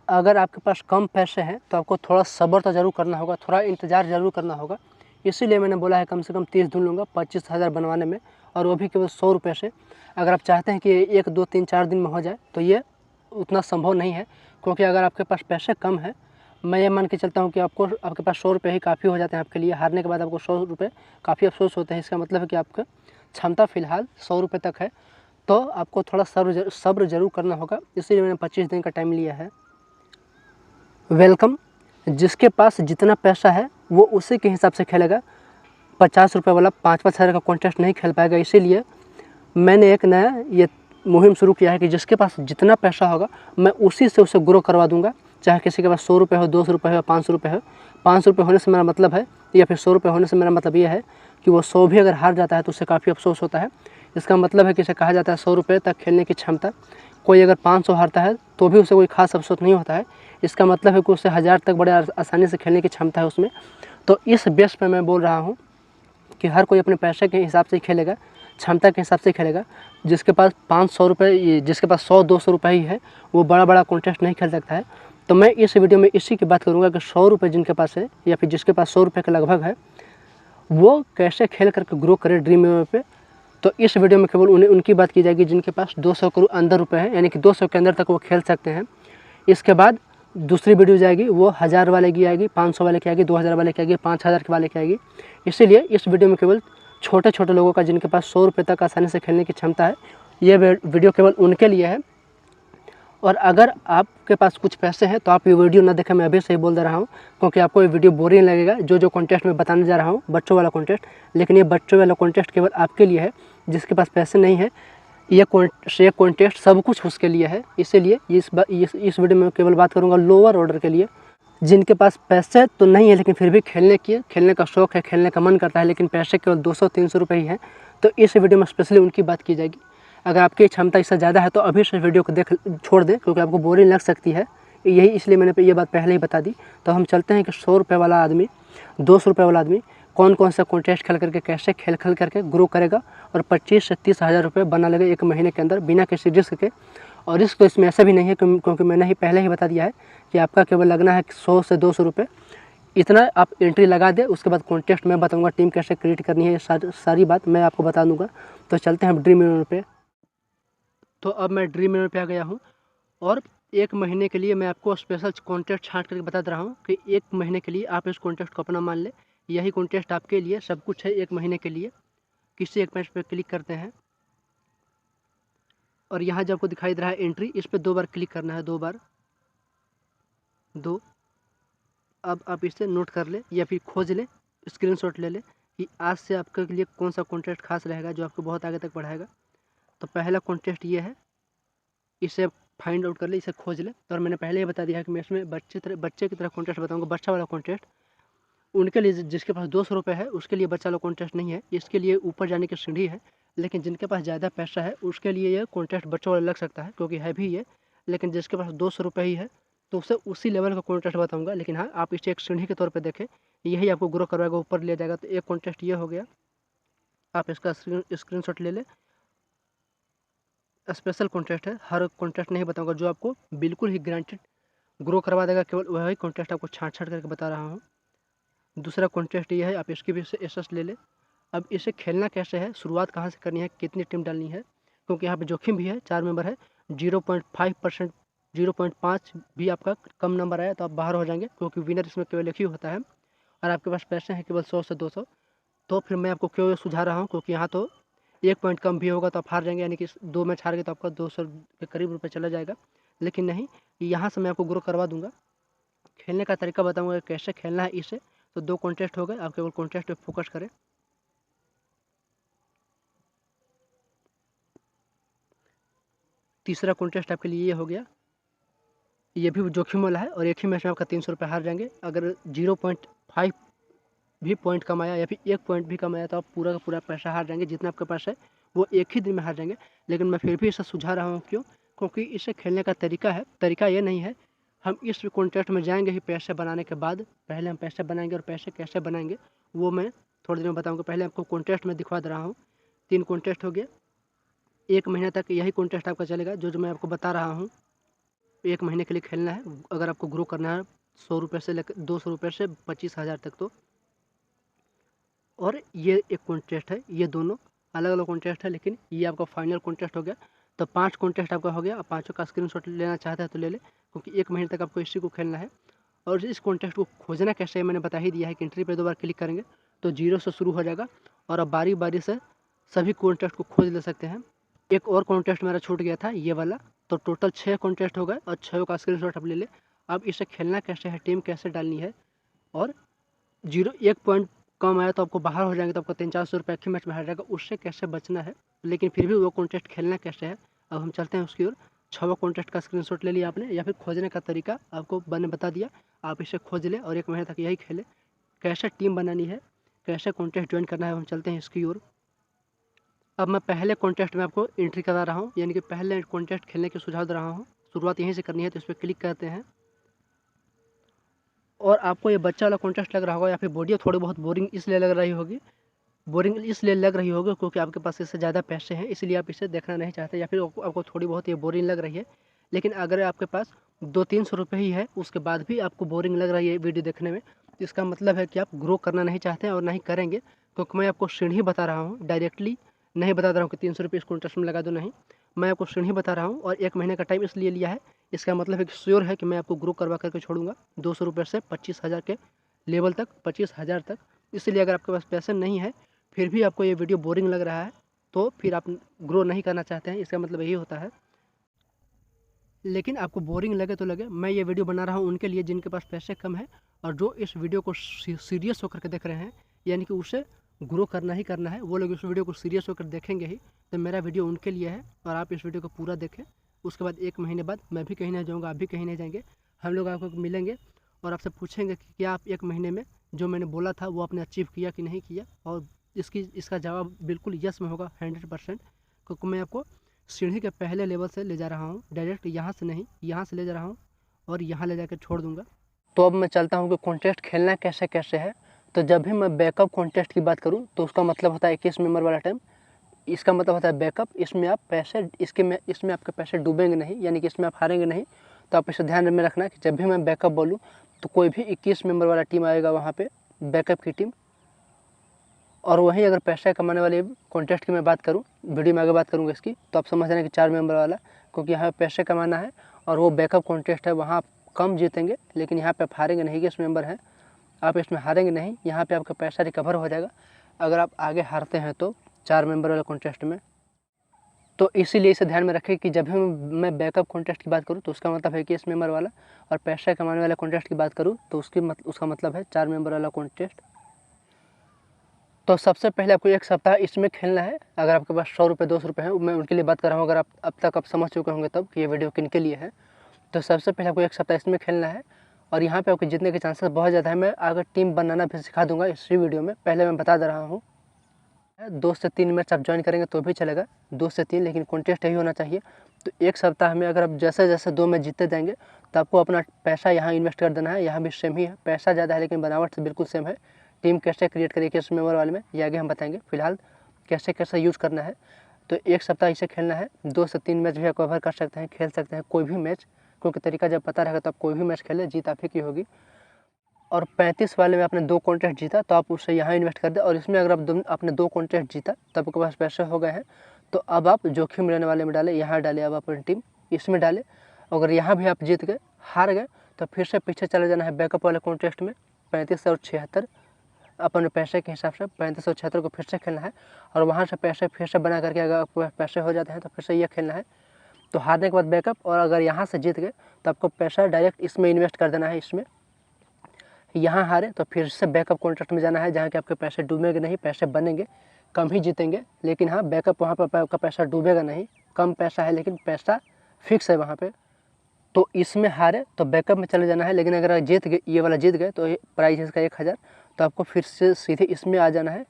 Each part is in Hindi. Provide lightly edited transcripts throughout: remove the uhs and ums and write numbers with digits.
अगर आपके पास कम पैसे हैं तो आपको थोड़ा सब्र तो ज़रूर करना होगा, थोड़ा इंतज़ार ज़रूर करना होगा। इसीलिए मैंने बोला है कम से कम 30 दिन लूँगा 25,000 बनवाने में, और वो भी केवल 100 रुपये से। अगर आप चाहते हैं कि 1, 2, 3, 4 दिन में हो जाए तो ये उतना संभव नहीं है, क्योंकि अगर आपके पास पैसे कम हैं, मैं ये मान के चलता हूँ कि आपके पास 100 रुपये ही काफ़ी हो जाते हैं आपके लिए। हारने के बाद आपको 100 रुपये काफ़ी अफसोस होते हैं। इसका मतलब है कि आपका क्षमता फ़िलहाल 100 रुपये तक है, तो आपको थोड़ा सब्र ज़रूर करना होगा। इसीलिए मैंने 25 दिन का टाइम लिया है। वेलकम। जिसके पास जितना पैसा है वो उसी के हिसाब से खेलेगा। 50 रुपये वाला 5-5 हज़ार का कॉन्टेस्ट नहीं खेल पाएगा। इसीलिए मैंने एक नया ये मुहिम शुरू किया है कि जिसके पास जितना पैसा होगा मैं उसी से उसे ग्रो करवा दूंगा। चाहे किसी के पास 100 रुपये हो, 200 रुपये हो, 500 रुपये हो। 500 रुपये होने से मेरा मतलब है, या फिर 100 रुपये होने से मेरा मतलब ये है कि वो 100 भी अगर हार जाता है तो उसे काफ़ी अफसोस होता है। इसका मतलब है कि इसे कहा जाता है 100 रुपये तक खेलने की क्षमता। कोई अगर 500 हारता है तो भी उसे कोई खास अफसोस नहीं होता है। इसका मतलब है कि उसे 1000 तक बड़े आसानी से खेलने की क्षमता है उसमें। तो इस बेस पे मैं बोल रहा हूँ कि हर कोई अपने पैसे के हिसाब से ही खेलेगा, क्षमता के हिसाब से खेलेगा। जिसके पास 500 रुपये, जिसके पास 100-200 रुपये ही है, वो बड़ा कॉन्टेस्ट नहीं खेल सकता है। तो मैं इस वीडियो में इसी की बात करूँगा कि 100 रुपये जिनके पास है, या फिर जिसके पास 100 रुपये के लगभग है, वो कैसे खेल करके ग्रो करे ड्रीम इलेवन पे। तो इस वीडियो में केवल उनकी बात की जाएगी जिनके पास 200 के अंदर रुपये हैं, यानी कि 200 के अंदर तक वो खेल सकते हैं। इसके बाद दूसरी वीडियो जाएगी, वो 1000 वाले की आएगी, 500 वाले की आएगी, 2000 वाले की आएगी, 5000 के वाले की आएगी। इसीलिए इस वीडियो में केवल छोटे लोगों का जिनके पास 100 रुपये तक आसानी से खेलने की क्षमता है, ये वीडियो केवल उनके लिए है। और अगर आपके पास कुछ पैसे हैं तो आप ये वीडियो ना देखें, मैं अभी से ही बोल दे रहा हूँ, क्योंकि आपको ये वीडियो बोरिंग लगेगा। जो कॉन्टेस्ट मैं बताने जा रहा हूँ, बच्चों वाला कॉन्टेस्ट, लेकिन ये बच्चों वाला कॉन्टेस्ट केवल आपके लिए है जिसके पास पैसे नहीं है। ये कॉन्टेस्ट सब कुछ उसके लिए है। इसीलिए इस वीडियो में केवल बात करूँगा लोअर ऑर्डर के लिए, जिनके पास पैसे तो नहीं है लेकिन फिर भी खेलने का शौक़ है, खेलने का मन करता है, लेकिन पैसे केवल 200-300 रुपये ही हैं। तो इस वीडियो में स्पेशली उनकी बात की जाएगी। अगर आपकी क्षमता इससे ज़्यादा है तो अभी से वीडियो को छोड़ दें, क्योंकि आपको बोरिंग लग सकती है। यही इसलिए मैंने ये बात पहले ही बता दी। तो हम चलते हैं कि 100 रुपये वाला आदमी, 200 रुपये वाला आदमी कौन सा कॉन्टेस्ट खेल करके कैसे खेल करके ग्रो करेगा और 25 से 30 हज़ार रुपये बना लेगा 1 महीने के अंदर बिना किसी रिस्क के। और रिस्क तो इसमें ऐसा भी नहीं है, क्योंकि मैंने ही पहले ही बता दिया है कि आपका केवल लगना है 100 से 200 रुपये। इतना आप एंट्री लगा दें, उसके बाद कॉन्टेस्ट मैं बताऊंगा टीम कैसे क्रिएट करनी है, ये सारी बात मैं आपको बता दूंगा। तो चलते हैं ड्रीम इलेवन पे। तो अब मैं ड्रीम इलेवन पे आ गया हूँ, और 1 महीने के लिए मैं आपको स्पेशल कॉन्टेस्ट छाँट करके बता दे रहा हूँ कि 1 महीने के लिए आप इस कॉन्टेस्ट को अपना मान लें। यही कॉन्टेस्ट आपके लिए सब कुछ है 1 महीने के लिए। किसी एक पेज पे क्लिक करते हैं, और यहाँ जो आपको दिखाई दे रहा है एंट्री, इस पर 2 बार क्लिक करना है, 2 बार। अब आप इसे नोट कर ले या फिर खोज ले, स्क्रीनशॉट ले ले कि आज से आपके लिए कौन सा कॉन्टेस्ट खास रहेगा जो आपको बहुत आगे तक बढ़ाएगा। तो पहला कॉन्टेस्ट ये है, इसे फाइंड आउट कर ले, इसे खोज ले। और मैंने पहले ही बता दिया है कि मैं इसमें बच्चे की तरह कॉन्टेस्ट बताऊँगा, बच्चा वाला कॉन्टेस्ट। उनके लिए जिसके पास 200 रुपये है उसके लिए बच्चा वाला कॉन्टेस्ट नहीं है, इसके लिए ऊपर जाने की सीढ़ी है। लेकिन जिनके पास ज़्यादा पैसा है उसके लिए ये कॉन्टेस्ट बच्चों वाला लग सकता है, क्योंकि है भी ये। लेकिन जिसके पास 200 रुपये ही है तो उसे उसी लेवल का कॉन्टेस्ट बताऊंगा। लेकिन हाँ, आप इसे एक सीढ़ी के तौर पे देखें, यही आपको ग्रो करवाएगा, ऊपर ले जाएगा। तो एक कॉन्टेस्ट ये हो गया, आप इसका स्क्रीनशॉट ले लें। स्पेशल कॉन्टेस्ट है, हर कॉन्टेस्ट नहीं बताऊंगा, जो आपको बिल्कुल ही गारंटेड ग्रो करवा देगा, केवल वही कॉन्टेस्ट आपको छाँट करके बता रहा हूँ। दूसरा कॉन्टेस्ट ये है, आप इसकी भी एसेस ले लें। अब इसे खेलना कैसे है, शुरुआत कहाँ से करनी है, कितनी टीम डालनी है, क्योंकि यहाँ पे जोखिम भी है। 4 मेंबर है, 0.5%, 0.5 भी आपका कम नंबर आया तो आप बाहर हो जाएंगे, क्योंकि विनर इसमें केवल एक ही होता है। और आपके पास पैसे हैं केवल 100 से 200। तो फिर मैं आपको क्यों सुझा रहा हूँ, क्योंकि यहाँ तो 1 पॉइंट कम भी होगा तो आप हार जाएंगे, यानी कि 2 मैच हार गए तो आपका 200 के करीब रुपये चला जाएगा। लेकिन नहीं, यहाँ से मैं आपको ग्रो करवा दूंगा। खेलने का तरीका बताऊँगा कैसे खेलना है इसे। तो 2 कॉन्टेस्ट हो गए, आप केवल कॉन्टेस्ट पे फोकस करें। तीसरा कॉन्टेस्ट आपके लिए ये हो गया, ये भी जोखिम वाला है, और एक ही मैच में आपका 300 रुपये हार जाएंगे। अगर 0.5 भी पॉइंट कमाया या फिर 1 पॉइंट भी कमाया तो आप पूरा का पूरा पैसा हार जाएंगे, जितना आपके पास है वो एक ही दिन में हार जाएंगे। लेकिन मैं फिर भी इसे सुझा रहा हूँ, क्यों? क्योंकि इसे खेलने का तरीका ये नहीं है हम इस कॉन्टेस्ट में जाएंगे ही पैसे बनाने के बाद। पहले हम पैसे बनाएंगे, और पैसे कैसे बनाएंगे वो मैं थोड़ी देर में बताऊँगा। पहले आपको कॉन्टेस्ट में दिखवा दे रहा हूँ। 3 कॉन्टेस्ट हो गया, 1 महीने तक यही कॉन्टेस्ट आपका चलेगा, जो मैं आपको बता रहा हूँ। 1 महीने के लिए खेलना है। अगर आपको ग्रो करना है 100 रुपये से लेकर 200 रुपये से 25,000 तक तो। और ये एक कॉन्टेस्ट है, ये दोनों अलग अलग कॉन्टेस्ट है, लेकिन ये आपका फाइनल कॉन्टेस्ट हो गया। तो 5 कॉन्टेस्ट आपका हो गया। आप पाँचों का स्क्रीनशॉट लेना चाहता है तो ले ले, क्योंकि 1 महीने तक आपको इसी को खेलना है। और इस कॉन्टेस्ट को खोजना कैसे है मैंने बता ही दिया है कि एंट्री पे 2 बार क्लिक करेंगे तो 0 से शुरू हो जाएगा और आप बारी बारी से सभी कॉन्टेस्ट को खोज ले सकते हैं। एक और कॉन्टेस्ट मेरा छूट गया था, ये वाला। तो टोटल 6 कॉन्टेस्ट हो गए और 6 का स्क्रीनशॉट आप ले ले। अब इसे खेलना कैसे है, टीम कैसे डालनी है, और 1 पॉइंट कम आया तो आपको बाहर हो जाएंगे, तो आपको 300-400 रुपये एक ही मैच में हार जाएगा। उससे कैसे बचना है, लेकिन फिर भी वो कॉन्टेस्ट खेलना कैसे है, अब हम चलते हैं उसकी ओर। 6वां कॉन्टेस्ट का स्क्रीनशॉट ले लिया आपने, या फिर खोजने का तरीका आपको मैंने बता दिया। आप इसे खोज ले और 1 महीने तक यही खेले। कैसे टीम बनानी है, कैसे कॉन्टेस्ट ज्वाइन करना है, हम चलते हैं इसकी ओर। अब मैं पहले कॉन्टेस्ट में आपको एंट्री करा रहा हूँ, यानी कि पहले कॉन्टेस्ट खेलने के सुझाव दे रहा हूँ। शुरुआत यहीं से करनी है, तो इस पर क्लिक करते हैं। और आपको ये बच्चा वाला कॉन्टेस्ट लग रहा होगा, या फिर वीडियो थोड़ी बहुत बोरिंग इसलिए लग रही होगी, क्योंकि आपके पास इससे ज़्यादा पैसे हैं, इसलिए आप इसे देखना नहीं चाहते, या फिर आपको थोड़ी बहुत ये बोरिंग लग रही है। लेकिन अगर आपके पास 200-300 रुपये ही है, उसके बाद भी आपको बोरिंग लग रही है वीडियो देखने में, तो इसका मतलब है कि आप ग्रो करना नहीं चाहते हैं और नहीं करेंगे। क्योंकि मैं आपको सीढ़ी बता रहा हूँ, डायरेक्टली नहीं बता रहा हूँ कि 300 रुपये इस कॉन्टेस्ट में लगा दो, नहीं। मैं आपको सीढ़ी बता रहा हूँ, और 1 महीने का टाइम इसलिए लिया है, इसका मतलब है कि श्योर है कि मैं आपको ग्रो करवा करके छोड़ूंगा 200 रुपये से 25,000 के लेवल तक, 25,000 तक। इसलिए अगर आपके पास पैसे नहीं है, फिर भी आपको ये वीडियो बोरिंग लग रहा है, तो फिर आप ग्रो नहीं करना चाहते हैं, इसका मतलब यही होता है। लेकिन आपको बोरिंग लगे तो लगे, मैं ये वीडियो बना रहा हूँ उनके लिए जिनके पास पैसे कम है, और जो इस वीडियो को सीरियस होकर के देख रहे हैं, यानी कि उसे ग्रो करना ही करना है, वो लोग इस वीडियो को सीरियस होकर देखेंगे ही। तो मेरा वीडियो उनके लिए है, और आप इस वीडियो को पूरा देखें। उसके बाद 1 महीने बाद मैं भी कहीं नहीं जाऊँगा, आप भी कहीं नहीं जाएंगे। हम लोग आपको मिलेंगे और आपसे पूछेंगे कि क्या आप 1 महीने में जो मैंने बोला था वो आपने अचीव किया कि नहीं किया। और इसका जवाब बिल्कुल यस में होगा 100%, क्योंकि मैं आपको सीढ़ी के पहले लेवल से ले जा रहा हूँ, डायरेक्ट यहाँ से नहीं, यहाँ से ले जा रहा हूँ और यहाँ ले जाकर छोड़ दूँगा। तो अब मैं चलता हूँ कि कॉन्टेस्ट खेलना कैसे कैसे है। तो जब भी मैं बैकअप कॉन्टेस्ट की बात करूँ तो उसका मतलब होता है 21 मेंबर वाला टाइम। इसका मतलब होता है बैकअप। इसमें आप पैसे इसमें आपके पैसे डूबेंगे नहीं, यानी कि इसमें आप हारेंगे नहीं। तो आप इसे ध्यान में रखना कि जब भी मैं बैकअप बोलूँ तो कोई भी 21 मेंबर वाला टीम आएगा वहाँ पे, बैकअप की टीम। और वहीं अगर पैसा कमाने वाले कॉन्टेस्ट की मैं बात करूं, वीडियो में आगे बात करूंगा इसकी, तो आप समझ रहे हैं कि 4 मेंबर वाला, क्योंकि यहाँ पैसे कमाना है और वो बैकअप कॉन्टेस्ट है, वहाँ आप कम जीतेंगे, लेकिन यहाँ पे आप हारेंगे नहीं। 21 मेंबर हैं, आप इसमें हारेंगे नहीं, यहाँ पे आपका पैसा रिकवर हो जाएगा अगर आप आगे हारते हैं तो 4 मेंबर वाले कॉन्टेस्ट में। तो इसीलिए इसे ध्यान में रखें कि जब भी मैं बैकअप कॉन्टेस्ट की बात करूँ तो उसका मतलब है 21 मेंबर वाला, और पैसा कमाने वाले कॉन्टेस्ट की बात करूँ तो उसका मतलब है 4 मेंबर वाला कॉन्टेस्ट। तो सबसे पहले आपको 1 सप्ताह इसमें खेलना है। अगर आपके पास 100 रुपये 200 रुपये हैं, मैं उनके लिए बात कर रहा हूँ। अगर आप अब तक आप समझ चुके होंगे तब कि ये वीडियो किन के लिए है। तो सबसे पहले आपको 1 सप्ताह इसमें खेलना है, और यहाँ पे आपके जीतने के चांसेस बहुत ज़्यादा है। मैं अगर टीम बनाना भी सिखा दूँगा इसी वीडियो में, पहले मैं बता दे रहा हूँ। 2 से 3 मैच आप ज्वाइन करेंगे तो भी चलेगा, 2 से 3, लेकिन कॉन्टेस्ट यही होना चाहिए। तो 1 सप्ताह में अगर आप जैसे जैसे 2 मैच जीतते जाएंगे तो आपको अपना पैसा यहाँ इन्वेस्ट कर देना है। यहाँ भी सेम ही है, पैसा ज़्यादा है लेकिन बनावट से बिल्कुल सेम है। टीम कैसे क्रिएट करें 21 मेंबर वाले में, ये आगे हम बताएंगे। फिलहाल कैसे कैसे यूज़ करना है, तो 1 सप्ताह इसे खेलना है। 2 से 3 मैच भी आप कवर कर सकते हैं, खेल सकते हैं कोई भी मैच, क्योंकि तरीका जब पता रहेगा तो आप कोई भी मैच खेलें, जीत आप ही की होगी। और 35 वाले में आपने 2 कॉन्टेस्ट जीता तो आप उसे यहाँ इन्वेस्ट कर दें, और इसमें अगर आपने 2 कॉन्टेस्ट जीता तब आपके पास पैसे हो गए हैं, तो अब आप जोखिम लेने वाले में डालें, यहाँ डालें अब अपनी टीम, इसमें डालें। अगर यहाँ भी आप जीत गए, हार गए, तो फिर से पीछे चले जाना है बैकअप वाले कॉन्टेस्ट में। 35 और 76 अपने पैसे के हिसाब से 35 और 76 को फिर से खेलना है, और वहाँ से पैसे फिर से बना करके अगर आपके पास पैसे हो जाते हैं तो फिर से ये खेलना है। तो हारने के बाद बैकअप, और अगर यहाँ से जीत गए तो आपको पैसा डायरेक्ट इसमें इन्वेस्ट कर देना है। इसमें यहाँ हारे तो फिर से बैकअप कॉन्टेस्ट में जाना है, जहाँ के आपके पैसे डूबेंगे नहीं, पैसे बनेंगे, कम ही जीतेंगे, लेकिन हाँ बैकअप वहाँ पर आपका पैसा डूबेगा नहीं, कम पैसा है लेकिन पैसा फिक्स है वहाँ पे। तो इसमें हारे तो बैकअप में चले जाना है, लेकिन अगर आप जीत गए, ये वाला जीत गए, तो प्राइस इसका 1000, तो आपको फिर से सीधे इसमें आ जाना है।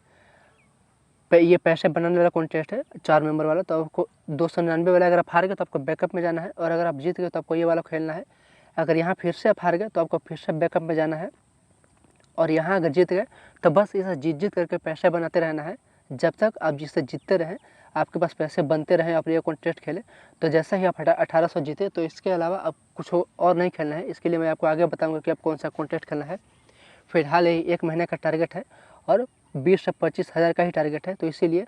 ये पैसे बनाने वाला कॉन्टेस्ट है 4 मेंबर वाला, तो आपको 299 वाला अगर आप हार गए तो आपको बैकअप में जाना है, और अगर आप जीत गए तो आपको ये वाला खेलना है। अगर यहाँ फिर से आप हार गए तो आपको फिर से बैकअप में जाना है, और यहाँ अगर जीत गए तो बस इसे जीत करके पैसे बनाते रहना है, जब तक आप जिससे जीतते रहें आपके पास पैसे बनते रहें, आप ये कॉन्टेस्ट खेलें। तो जैसा ही आप 1800 जीते तो इसके अलावा अब कुछ और नहीं खेलना है। इसके लिए मैं आपको आगे बताऊँगा कि आप कौन सा कॉन्टेस्ट खेलना है। फ़िलहाल ये 1 महीने का टारगेट है और 20 से 25 हज़ार का ही टारगेट है। तो इसीलिए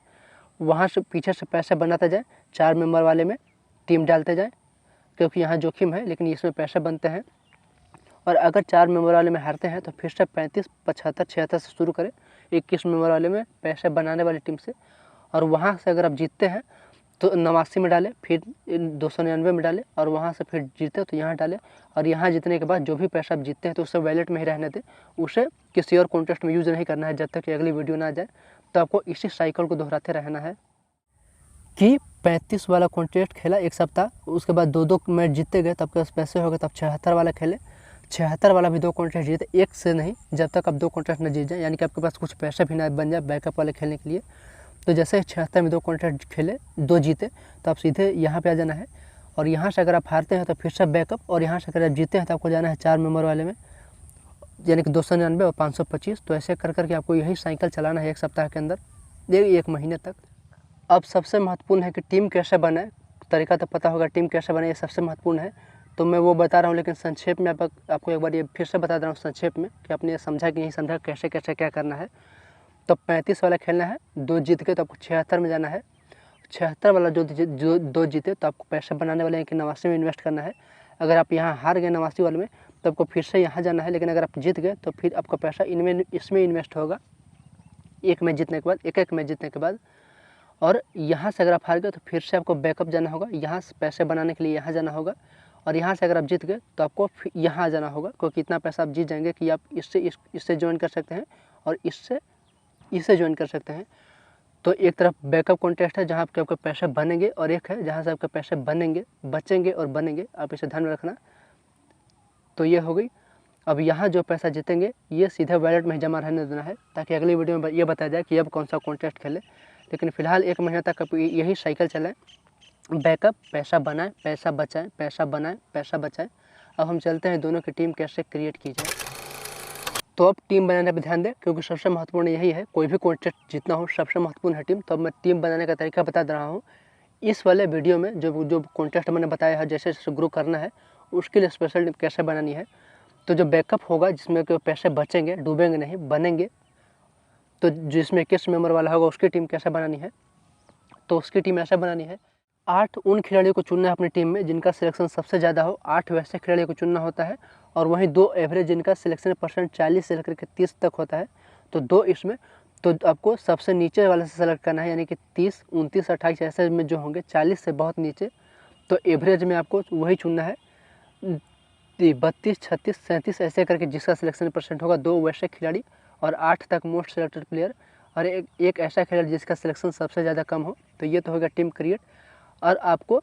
वहाँ से पीछे से पैसे बनाते जाएँ, 4 मेंबर वाले में टीम डालते जाएँ, क्योंकि यहाँ जोखिम है लेकिन इसमें पैसे बनते हैं। और अगर 4 मेंबर वाले में हारते हैं तो फिर से 35, 75, 76 से शुरू करें 21 मेंबर वाले में पैसे बनाने वाली टीम से। और वहाँ से अगर आप जीतते हैं तो 89 में डालें, फिर 299 में डालें और वहाँ से फिर जीते तो यहाँ डालें। और यहाँ जीतने के बाद जो भी पैसा आप जीतते हैं तो उसे वैलेट में ही रहने दें, उसे किसी और कॉन्टेस्ट में यूज़ नहीं करना है जब तक कि अगली वीडियो ना आ जाए। तो आपको इसी साइकिल को दोहराते रहना है कि 35 वाला कॉन्टेस्ट खेला 1 सप्ताह, उसके बाद 2-2 मैच जीतते गए, तब आपके पास पैसे हो गए, तब 76 वाला खेले, 76 वाला भी 2 कॉन्टेस्ट जीते, एक से नहीं, जब तक आप 2 कॉन्टेस्ट न जीत जाए, यानी कि आपके पास कुछ पैसे भी ना बन जाए बैकअप वाले खेलने के लिए। तो जैसे 76 में 2 कॉन्टेस्ट खेले, 2 जीते, तो आप सीधे यहाँ पे आ जाना है। और यहाँ से अगर आप हारते हैं तो फिर से बैकअप, और यहाँ से अगर आप जीते हैं तो आपको जाना है 4 मेंबर वाले में, यानी कि 299 और 525। तो ऐसे कर करके आपको यही साइकिल चलाना है 1 सप्ताह के अंदर, 1 महीने तक। अब सबसे महत्वपूर्ण है कि टीम कैसे बनाए। तरीका तो पता होगा, टीम कैसे बनाए ये सबसे महत्वपूर्ण है। तो मैं वो बता रहा हूँ, लेकिन संक्षेप में आपको एक बार ये फिर से बता रहा हूँ संक्षेप में, कि आपने समझा कि नहीं समझा, कैसे कैसे क्या करना है। तो 35 वाला खेलना है, 2 जीत के तो आपको 76 में जाना है। 76 वाला जो 2 जीते तो आपको पैसे बनाने वाले हैं कि 89 में इन्वेस्ट करना है। अगर आप यहाँ हार गए 89 वाले में तो आपको फिर से यहाँ जाना है, लेकिन अगर आप जीत गए तो फिर आपका पैसा इसमें इन्वेस्ट होगा एक मैच जीतने के बाद, एक मैच जीतने के बाद। और यहाँ से अगर आप हार गए तो फिर से आपको बैकअप जाना होगा, यहाँ से पैसे बनाने के लिए यहाँ जाना होगा। और यहाँ से अगर आप जीत गए तो आपको यहाँ जाना होगा, क्योंकि इतना पैसा आप जीत जाएंगे कि आप इससे ज्वाइन कर सकते हैं और इससे ज्वाइन कर सकते हैं। तो एक तरफ बैकअप कॉन्टेस्ट है जहाँ आपके पैसे बनेंगे, और एक है जहाँ से आपके पैसे बचेंगे और बनेंगे। आप इसे ध्यान में रखना। तो ये हो गई। अब यहाँ जो पैसा जीतेंगे ये सीधे वॉलेट में जमा रहने देना है, ताकि अगली वीडियो में ये बताया जाए कि अब कौन सा कॉन्टेस्ट खेले। लेकिन फ़िलहाल 1 महीने तक आप यही साइकिल चलाएं, बैकअप, पैसा बनाएं, पैसा बचाएं, पैसा बनाएं, पैसा बचाएं। अब हम चलते हैं दोनों की टीम कैसे क्रिएट की जाए। तो अब टीम बनाने पर ध्यान दें, क्योंकि सबसे महत्वपूर्ण यही है, कोई भी कॉन्टेस्ट जीतना हो सबसे महत्वपूर्ण है टीम। तो अब मैं टीम बनाने का तरीका बता दे रहा हूँ इस वाले वीडियो में। जो कॉन्टेस्ट मैंने बताया है, जैसे जैसे ग्रो करना है उसके लिए स्पेशल टीम कैसे बनानी है। तो जो बैकअप होगा जिसमें पैसे बचेंगे, डूबेंगे नहीं, बनेंगे, तो जिसमें 21 मेंबर वाला होगा उसकी टीम कैसे बनानी है। तो उसकी टीम ऐसे बनानी है, 8 उन खिलाड़ियों को चुनना है अपनी टीम में जिनका सिलेक्शन सबसे ज़्यादा हो, 8 वैसे खिलाड़ियों को चुनना होता है। और वहीं 2 एवरेज जिनका सिलेक्शन परसेंट 40 से लेकर के 30 तक होता है, तो 2 इसमें। तो आपको सबसे नीचे वाले से सेलेक्ट करना है, यानी कि 30, 29, 28 ऐसे में जो होंगे 40 से बहुत नीचे। तो एवरेज में आपको वही चुनना है, 32, 36, 37 ऐसे करके जिसका सिलेक्शन परसेंट होगा, 2 वैसे खिलाड़ी और 8 तक मोस्ट सेलेक्टेड प्लेयर, और एक ऐसा खिलाड़ी जिसका सिलेक्शन सबसे ज़्यादा कम हो। तो ये तो होगा टीम क्रिएट। और आपको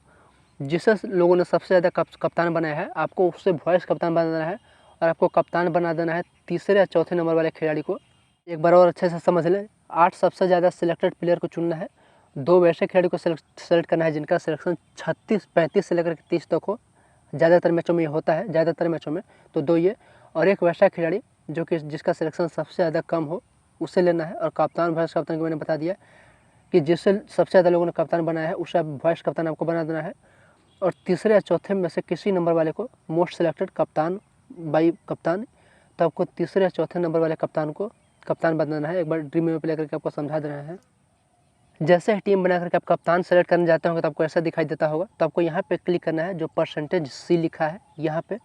जिस लोगों ने सबसे ज़्यादा कप्तान बनाया है, आपको उससे वॉइस कप्तान बनाना है, और आपको कप्तान बना देना है तीसरे या चौथे नंबर वाले खिलाड़ी को। एक बार और अच्छे से समझ लें, 8 सबसे ज़्यादा सिलेक्टेड प्लेयर को चुनना है, 2 वैसे खिलाड़ी को सेलेक्ट करना है जिनका सिलेक्शन 36, 35 से लेकर 30 तक हो। ज़्यादातर मैचों में ये होता है, ज़्यादातर मैचों में। तो 2 ये, और एक वैसा खिलाड़ी जो कि जिसका सिलेक्शन सबसे ज़्यादा कम हो, उसे लेना है। और कप्तान वाइस कप्तान को मैंने बता दिया कि जिससे सबसे ज़्यादा लोगों ने कप्तान बनाया है उसे वाइस कप्तान आपको बना देना है। और तीसरे या चौथे में से किसी नंबर वाले को मोस्ट सिलेक्टेड कप्तान बाई कप्तान, तो आपको तीसरे या चौथे नंबर वाले कप्तान को कप्तान बनाना है। एक बार ड्रीम में प्ले करके आपको समझा दे रहे हैं। जैसे ही टीम बना करके आप कप्तान सेलेक्ट करने जाते होंगे तो आपको ऐसा दिखाई देता होगा। तो आपको यहाँ पे क्लिक करना है, जो परसेंटेज C लिखा है यहाँ पे।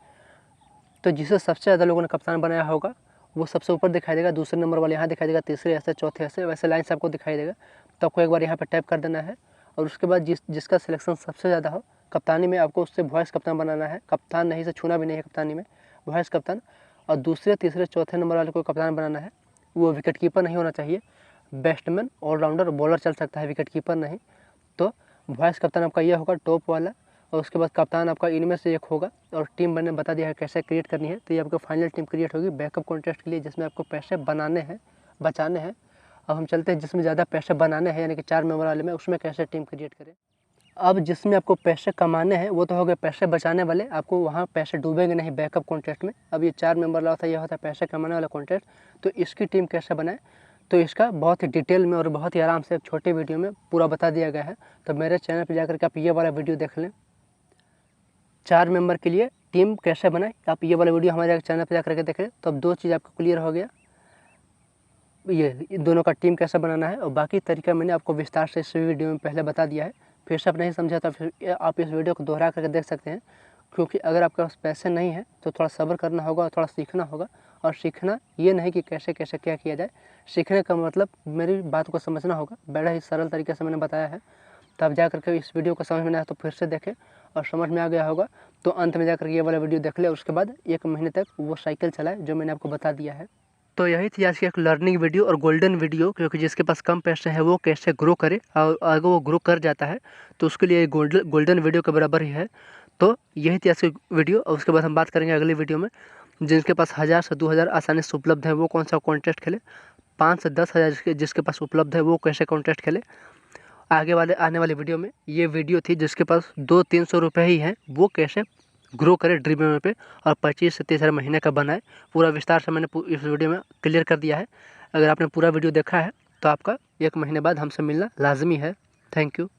तो जिसे सबसे ज़्यादा लोगों ने कप्तान बनाया होगा वो सबसे ऊपर दिखाई देगा, दूसरे नंबर वाले यहाँ दिखाई देगा, तीसरे ऐसे, चौथे ऐसे, वैसे लाइन से आपको दिखाई देगा। तो आपको एक बार यहाँ पे टैप कर देना है, और उसके बाद जिसका सिलेक्शन सबसे ज़्यादा हो कप्तानी में, आपको उससे वॉइस कप्तान बनाना है। कप्तान नहीं से छूना भी नहीं है कप्तानी में, वॉइस कप्तान। और दूसरे, तीसरे, चौथे नंबर वाले को कप्तान बनाना है। वो विकेट कीपर नहीं होना चाहिए, बैट्समैन, ऑलराउंडर, बॉलर चल सकता है, विकेट कीपर नहीं। तो वॉइस कप्तान आपका ये होगा, टॉप वाला। और उसके बाद कप्तान आपका इनमें से एक होगा। और टीम मैंने बता दिया है कैसे क्रिएट करनी है। तो ये आपको फाइनल टीम क्रिएट होगी बैकअप कॉन्टेस्ट के लिए, जिसमें आपको पैसे बनाने हैं, बचाने हैं। अब हम चलते हैं जिसमें ज़्यादा पैसे बनाने हैं, यानी कि 4 मेंबर वाले में, उसमें कैसे टीम क्रिएट करें। अब जिसमें आपको पैसे कमाने हैं वो तो हो गए पैसे बचाने वाले, आपको वहाँ पैसे डूबेंगे नहीं बैकअप कॉन्टेस्ट में। अब ये 4 मेंबर वाला होता है, यह होता है पैसे कमाने वाला कॉन्टेस्ट। तो इसकी टीम कैसे बनाए। तो इसका बहुत ही डिटेल में और बहुत ही आराम से एक छोटे वीडियो में पूरा बता दिया गया है। तो मेरे चैनल पर जाकर के आप ये वाला वीडियो देख लें, 4 मेंबर के लिए टीम कैसे बनाए। आप ये वाला वीडियो हमारे चैनल पर जाकर के देखें तो अब 2 चीज़ आपको क्लियर हो गया, ये दोनों का टीम कैसे बनाना है, और बाकी तरीका मैंने आपको विस्तार से इस वीडियो में पहले बता दिया है। फिर से आप नहीं समझा तो फिर आप इस वीडियो को दोहरा करके देख सकते हैं, क्योंकि अगर आपके पास पैसे नहीं है तो थोड़ा सब्र करना होगा और थोड़ा सीखना होगा। और सीखना ये नहीं कि कैसे कैसे क्या किया जाए, सीखने का मतलब मेरी बात को समझना होगा। बड़ा ही सरल तरीके से मैंने बताया है, तो आप जा करके इस वीडियो को समझ में नहीं आया तो फिर से देखें, और समझ में आ गया होगा तो अंत में जाकर ये वाला वीडियो देख ले। उसके बाद 1 महीने तक वो साइकिल चलाए जो मैंने आपको बता दिया है। तो यही थी आज की एक लर्निंग वीडियो और गोल्डन वीडियो, क्योंकि जिसके पास कम पैसे हैं वो कैसे ग्रो करे, और अगर वो ग्रो कर जाता है तो उसके लिए गोल्डन वीडियो के बराबर ही है। तो यही थी आज की वीडियो, और उसके बाद हम बात करेंगे अगली वीडियो में जिनके पास 1000 से 2000 आसानी से उपलब्ध है वो कौन सा कॉन्टेस्ट खेले, 5 से 10 हज़ार जिसके पास उपलब्ध है वो कैसे कॉन्टेस्ट खेले। आने वाले वीडियो में ये वीडियो थी जिसके पास 200-300 रुपये ही हैं वो कैसे ग्रो करे ड्रीम में पे, और 25 से 30 हज़ार महीने का बनाए। पूरा विस्तार से मैंने इस वीडियो में क्लियर कर दिया है। अगर आपने पूरा वीडियो देखा है तो आपका 1 महीने बाद हमसे मिलना लाजमी है। Thank you.